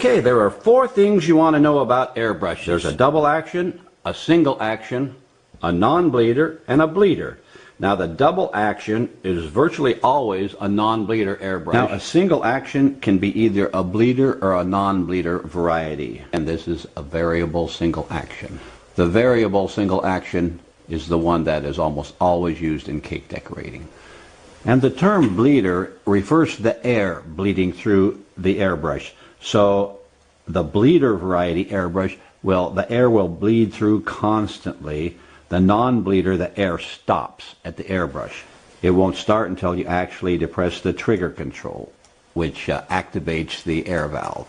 Okay, there are 4 things you want to know about airbrushes. There's a double action, a single action, a non-bleeder, and a bleeder. Now the double action is virtually always a non-bleeder airbrush. Now a single action can be either a bleeder or a non-bleeder variety. And this is a variable single action. The variable single action is the one that is almost always used in cake decorating. And the term bleeder refers to the air bleeding through the airbrush. So the bleeder variety airbrush, the air will bleed through constantly. The non-bleeder, the air stops at the airbrush. It won't start until you actually depress the trigger control, which activates the air valve.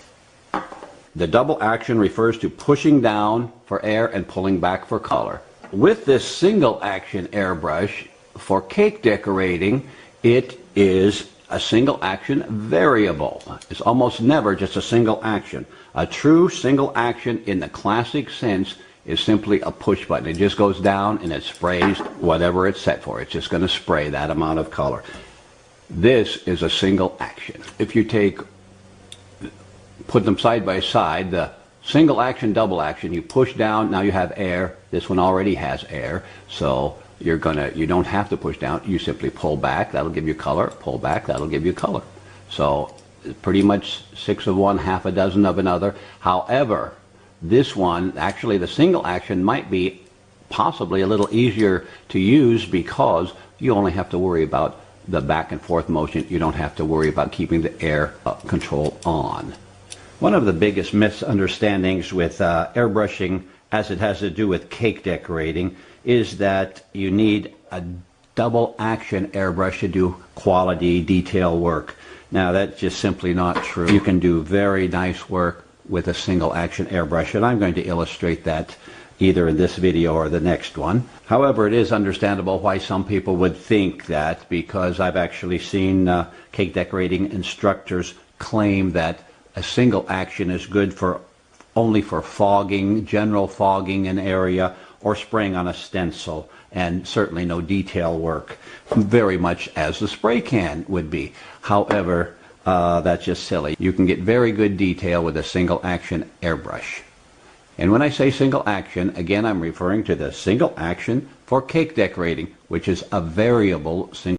The double action refers to pushing down for air and pulling back for color. With this single action airbrush, for cake decorating, it is a single action variable. It's almost never just a single action. A true single action in the classic sense is simply a push button. It just goes down and it sprays whatever it's set for. It's just going to spray that amount of color. This is a single action. If you put them side by side, the single action, double action, you push down, now you have air. This one already has air, so you don't have to push down. You simply pull back, that'll give you color. Pull back, that'll give you color. So pretty much 6 of one, half a dozen of another. However, this one, actually the single action, might be possibly a little easier to use because you only have to worry about the back and forth motion. You don't have to worry about keeping the air control on. One of the biggest misunderstandings with airbrushing, as it has to do with cake decorating, is that you need a double action airbrush to do quality detail work. Now that's just simply not true. You can do very nice work with a single action airbrush, and I'm going to illustrate that either in this video or the next one. However, it is understandable why some people would think that, because I've actually seen cake decorating instructors claim that a single action is good only for fogging, general fogging an area, or spraying on a stencil, and certainly no detail work, very much as the spray can would be. However, that's just silly. You can get very good detail with a single action airbrush. And when I say single action, again, I'm referring to the single action for cake decorating, which is a variable single